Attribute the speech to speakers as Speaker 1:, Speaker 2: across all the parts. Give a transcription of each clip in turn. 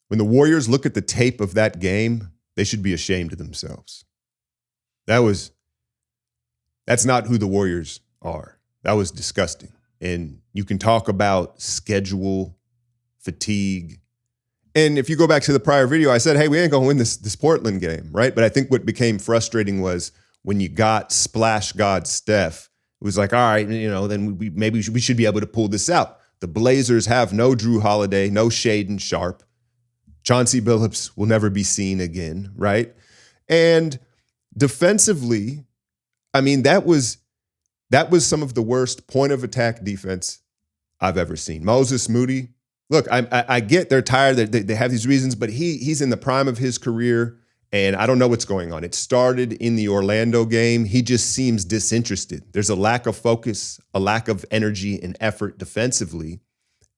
Speaker 1: When the Warriors look at the tape of that game, they should be ashamed of themselves. That's not who the Warriors are. That was disgusting. And you can talk about schedule, fatigue. And if you go back to the prior video, I said, hey, we ain't going to win this Portland game, right? But I think what became frustrating was when you got splash god Steph, it was like, all right, then we should be able to pull this out. The Blazers have no Drew Holiday, no Shaedon Sharpe. Chauncey Billups will never be seen again, right? And defensively, I mean, that was some of the worst point of attack defense I've ever seen. Moses Moody, look, I get they're tired, they have these reasons, but he's in the prime of his career, and I don't know what's going on. It started in the Orlando game. He just seems disinterested. There's a lack of focus, a lack of energy and effort defensively,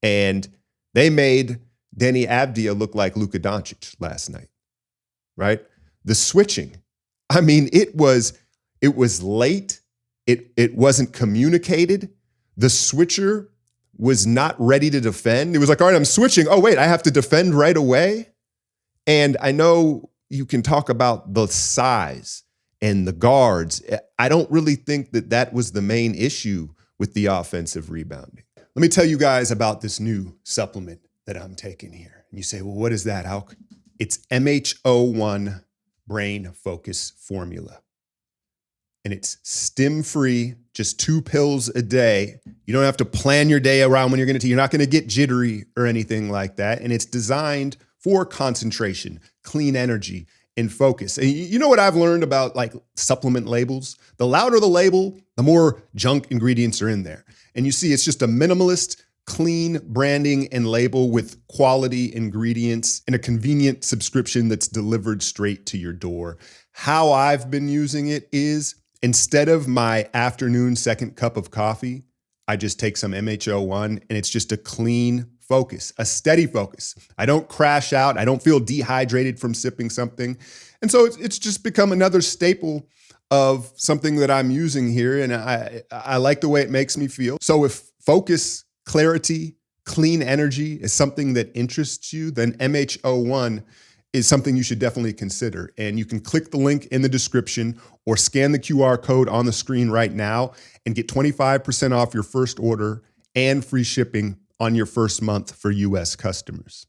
Speaker 1: and they made Deni Avdija look like Luka Doncic last night, right? The switching, I mean, it was late. It wasn't communicated. The switcher was not ready to defend. It was like, all right, I'm switching. Oh, wait, I have to defend right away. And I know you can talk about the size and the guards. I don't really think that was the main issue with the offensive rebounding. Let me tell you guys about this new supplement that I'm taking here. And you say, well, what is that, Alk? It's MHO1 Brain Focus Formula. And it's stim-free, just 2 pills a day. You don't have to plan your day around when you're going to, you're not going to get jittery or anything like that. And it's designed for concentration, clean energy, and focus. And you know what I've learned about like supplement labels? The louder the label, the more junk ingredients are in there. And you see, it's just a minimalist, clean branding and label with quality ingredients and a convenient subscription that's delivered straight to your door. How I've been using it is, instead of my afternoon second cup of coffee, I just take some MHO1 and it's just a clean focus, a steady focus. I don't crash out. I don't feel dehydrated from sipping something. And so it's just become another staple of something that I'm using here. And I like the way it makes me feel. So if focus, clarity, clean energy is something that interests you, then MHO1 is something you should definitely consider. And you can click the link in the description or scan the QR code on the screen right now and get 25% off your first order and free shipping on your first month for US customers.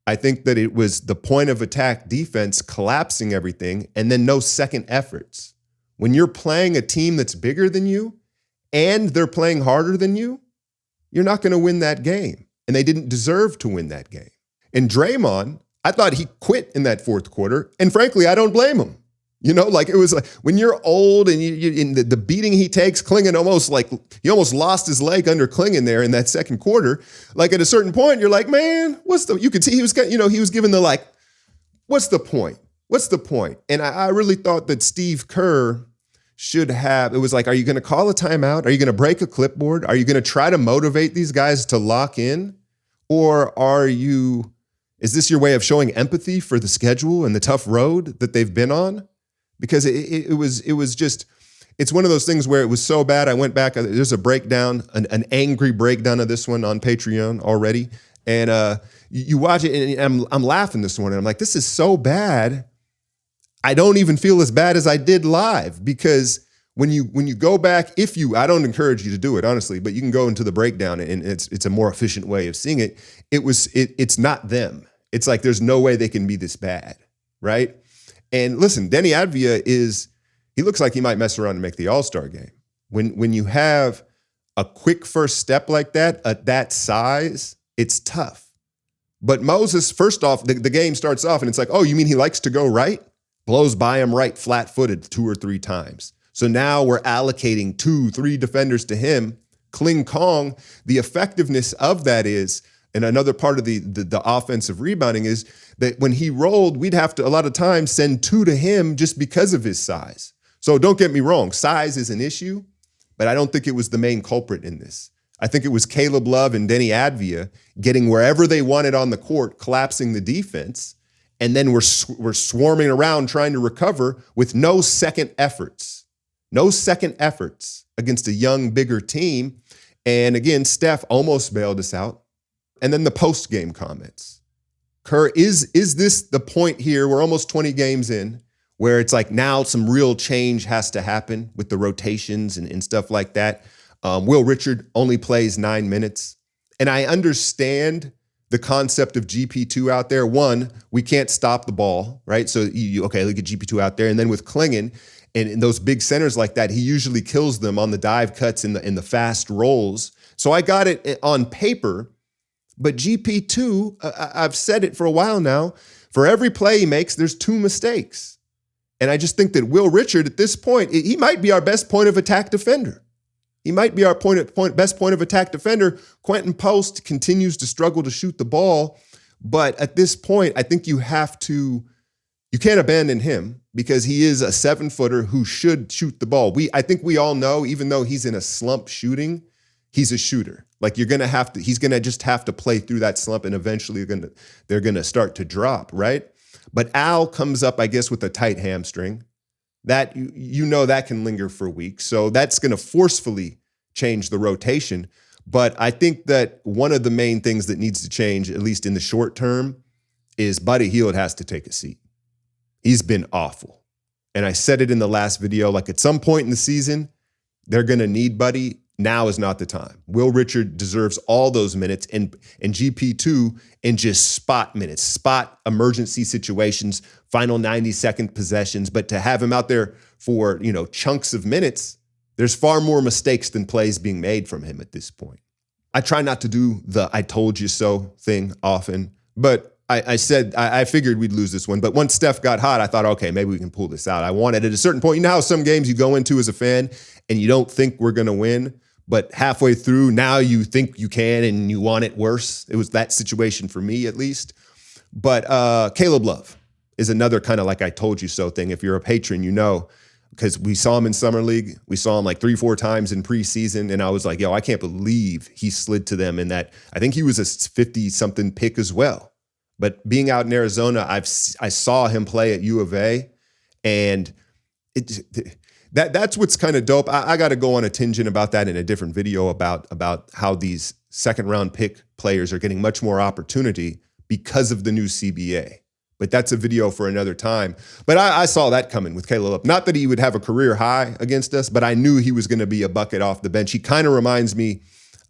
Speaker 1: I think that it was the point of attack defense collapsing everything and then no second efforts. When you're playing a team that's bigger than you and they're playing harder than you, you're not going to win that game. And they didn't deserve to win that game. And Draymond, I thought he quit in that fourth quarter. And frankly, I don't blame him. You know, like it was like when you're old and in the beating he takes, Klingon he almost lost his leg under Klingon there in that second quarter. Like at a certain point, you're like, man, you could see he was given the like, what's the point? What's the point? And I really thought that Steve Kerr should have, it was like, are you going to call a timeout? Are you going to break a clipboard? Are you going to try to motivate these guys to lock in? Or is this your way of showing empathy for the schedule and the tough road that they've been on? Because it was just, it's one of those things where it was so bad. I went back, there's a breakdown, an angry breakdown of this one on Patreon already. And you watch it and I'm laughing this morning. I'm like, this is so bad. I don't even feel as bad as I did live, because when you go back, I don't encourage you to do it, honestly, but you can go into the breakdown and it's a more efficient way of seeing it. It's not them. It's like, there's no way they can be this bad, right? And listen, Deni Avdija he looks like he might mess around and make the All-Star game. When you have a quick first step like that, at that size, it's tough. But Moses, first off, the game starts off and it's like, oh, you mean he likes to go right? Blows by him right, flat-footed 2 or 3 times. So now we're allocating 2, 3 defenders to him. Kling Kong, the effectiveness of that is, and another part of the offensive rebounding is that when he rolled, we'd have to a lot of times send 2 to him just because of his size. So don't get me wrong, size is an issue, but I don't think it was the main culprit in this. I think it was Caleb Love and Deni Avdija getting wherever they wanted on the court, collapsing the defense, and then we're swarming around trying to recover with no second efforts. No second efforts against a young, bigger team. And again, Steph almost bailed us out. And then the post-game comments. Kerr, is this the point here? We're almost 20 games in where it's like now some real change has to happen with the rotations and stuff like that. Will Richard only plays 9 minutes. And I understand the concept of GP2 out there. One, we can't stop the ball, right? So, okay, look at GP2 out there. And then with Clingan and in those big centers like that, he usually kills them on the dive cuts and the fast rolls. So I got it on paper. But GP2, I've said it for a while now, for every play he makes, there's 2 mistakes. And I just think that Will Richard at this point, he might be our best point of attack defender. He might be our best point of attack defender. Quentin Post continues to struggle to shoot the ball. But at this point, I think you can't abandon him because he is a 7-footer who should shoot the ball. I think we all know, even though he's in a slump shooting, he's a shooter. Like he's gonna just have to play through that slump and eventually they're gonna start to drop, right? But Al comes up, I guess, with a tight hamstring. That that can linger for weeks. So that's gonna forcefully change the rotation. But I think that one of the main things that needs to change, at least in the short term, is Buddy Hield has to take a seat. He's been awful. And I said it in the last video, like at some point in the season, they're gonna need Buddy. Now is not the time. Will Richard deserves all those minutes and GP2 in just spot minutes, spot emergency situations, final 90-second possessions. But to have him out there for, chunks of minutes, there's far more mistakes than plays being made from him at this point. I try not to do the I told you so thing often, but I figured we'd lose this one. But once Steph got hot, I thought, okay, maybe we can pull this out. I wanted at a certain point, how some games you go into as a fan and you don't think we're going to win, but halfway through, now you think you can and you want it worse. It was that situation for me, at least. But Caleb Love is another kind of like I told you so thing. If you're a patron, because we saw him in Summer League. We saw him like 3-4 times in preseason. And I was like, I can't believe he slid to them in that. I think he was a 50-something pick as well. But being out in Arizona, I saw him play at U of A, and that's what's kind of dope. I got to go on a tangent about that in a different video about how these second-round pick players are getting much more opportunity because of the new CBA. But that's a video for another time. But I saw that coming with Caleb Love. Not that he would have a career high against us, but I knew he was going to be a bucket off the bench. He kind of reminds me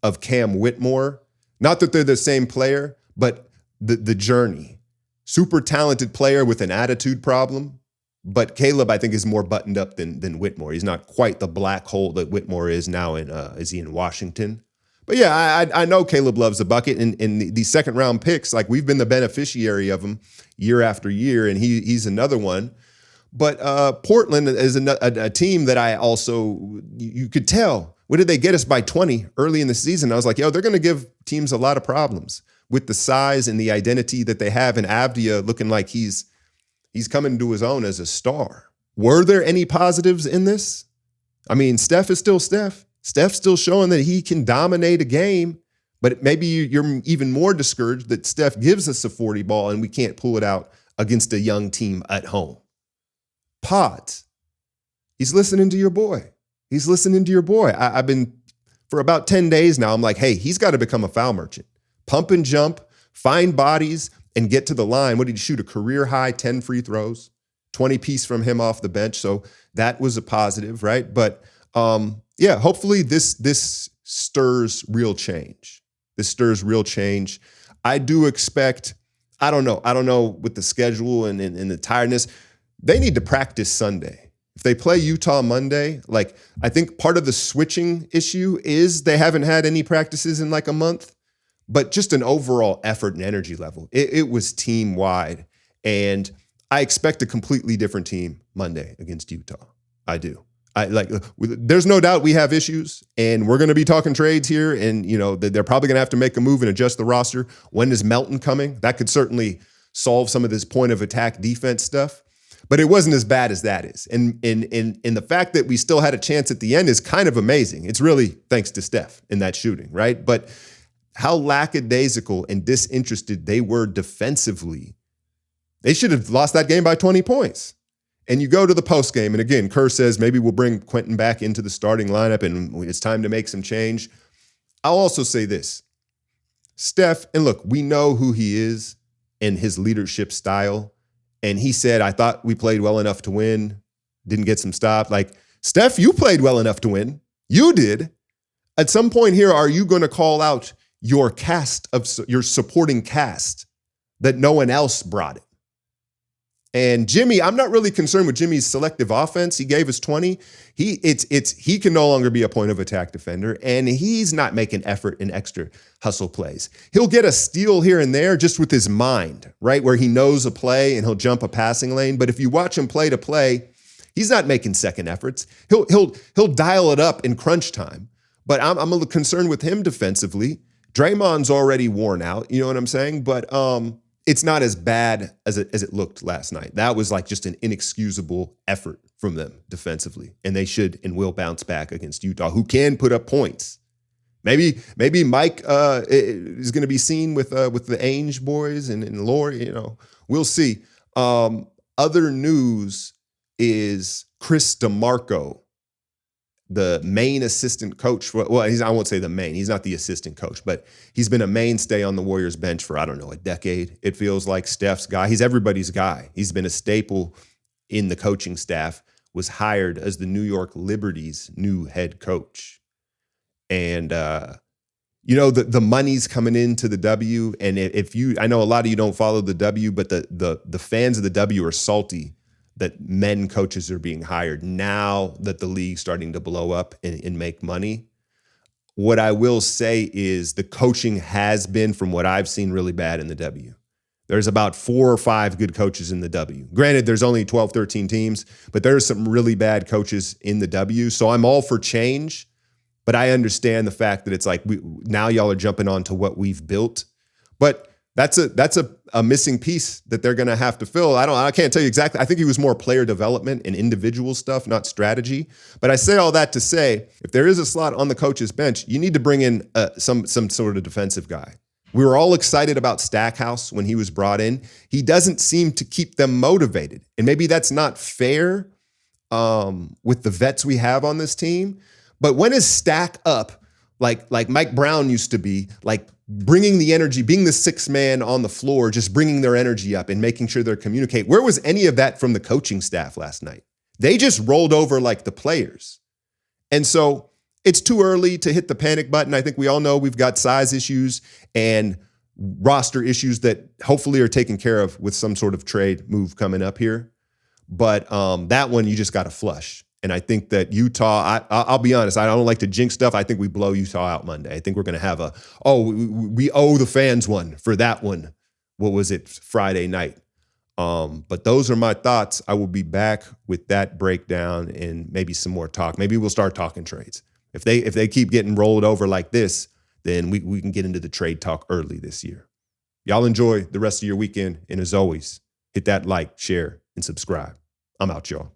Speaker 1: of Cam Whitmore. Not that they're the same player, but the journey. Super talented player with an attitude problem, but Caleb, I think, is more buttoned up than Whitmore. He's not quite the black hole that Whitmore is now is he in Washington? But yeah, I know Caleb loves a bucket, and these second round picks, like we've been the beneficiary of them year after year, and he's another one. But Portland is a team that I also, you could tell, what did they get us by 20 early in the season? I was like, they're going to give teams a lot of problems with the size and the identity that they have, and Avdia looking like he's coming to his own as a star. Were there any positives in this? I mean, Steph is still Steph. Steph's still showing that he can dominate a game, but maybe you're even more discouraged that Steph gives us a 40 ball and we can't pull it out against a young team at home. Pods, he's listening to your boy. He's listening to your boy. I've been, for about 10 days now, I'm like, hey, he's got to become a foul merchant. Pump and jump, find bodies, and get to the line. What did he shoot? A career high 10 free throws, 20 piece from him off the bench. So that was a positive, right? But hopefully this stirs real change. This stirs real change. I do expect, I don't know with the schedule and the tiredness, they need to practice Sunday. If they play Utah Monday, like I think part of the switching issue is they haven't had any practices in like a month. But just an overall effort and energy level. It was team-wide. And I expect a completely different team Monday against Utah. I do. There's no doubt we have issues, and we're going to be talking trades here, and they're probably going to have to make a move and adjust the roster. When is Melton coming? That could certainly solve some of this point of attack defense stuff. But it wasn't as bad as that is. And the fact that we still had a chance at the end is kind of amazing. It's really thanks to Steph in that shooting, right? But how lackadaisical and disinterested they were defensively. They should have lost that game by 20 points. And you go to the post game, and again, Kerr says maybe we'll bring Quentin back into the starting lineup and it's time to make some change. I'll also say this. Steph, and look, we know who he is, and his leadership style. And he said, I thought we played well enough to win, didn't get some stops. Like, Steph, you played well enough to win. You did. At some point here, are you going to call out your cast of your supporting cast that no one else brought it? And Jimmy, I'm not really concerned with Jimmy's selective offense. He gave us 20. He can no longer be a point of attack defender, and he's not making effort in extra hustle plays. He'll get a steal here and there just with his mind, right? Where he knows a play and he'll jump a passing lane. But if you watch him play to play, he's not making second efforts. He'll dial it up in crunch time. But I'm a little concerned with him defensively. Draymond's already worn out, you know what I'm saying? But it's not as bad as it looked last night. That was like just an inexcusable effort from them defensively. And they should and will bounce back against Utah, who can put up points. Maybe Mike is going to be seen with the Ainge boys and Laurie, you know. We'll see. Other news is Chris DeMarco, the main assistant coach. Well, I won't say the main. He's not the assistant coach, but he's been a mainstay on the Warriors bench for, I don't know, a decade. It feels like Steph's guy. He's everybody's guy. He's been a staple in the coaching staff, was hired as the New York Liberty's new head coach. And, you know, the money's coming into the W. And if you, I know a lot of you don't follow the W, but the fans of the W are salty that men coaches are being hired now that the league's starting to blow up and make money. What I will say is the coaching has been, from what I've seen, really bad in the W. There's about 4 or 5 good coaches in the W. Granted, there's only 12, 13 teams, but there's some really bad coaches in the W. So I'm all for change, but I understand the fact that it's like now y'all are jumping onto what we've built. But that's a missing piece that they're going to have to fill. I can't tell you exactly. I think he was more player development and individual stuff, not strategy. But I say all that to say, if there is a slot on the coach's bench, you need to bring in some sort of defensive guy. We were all excited about Stackhouse when he was brought in. He doesn't seem to keep them motivated. And maybe that's not fair with the vets we have on this team. But when is Stack up like Mike Brown used to be, like bringing the energy, being the sixth man on the floor, just bringing their energy up and making sure they're communicating? Where was any of that from the coaching staff last night? They just rolled over like the players. And so it's too early to hit the panic button. I think we all know we've got size issues and roster issues that hopefully are taken care of with some sort of trade move coming up here. But that one, you just got to flush. And I think that Utah, I'll be honest, I don't like to jinx stuff. I think we blow Utah out Monday. I think we're going to have we owe the fans one for that one. What was it, Friday night? But those are my thoughts. I will be back with that breakdown and maybe some more talk. Maybe we'll start talking trades. If they keep getting rolled over like this, then we can get into the trade talk early this year. Y'all enjoy the rest of your weekend. And as always, hit that like, share, and subscribe. I'm out, y'all.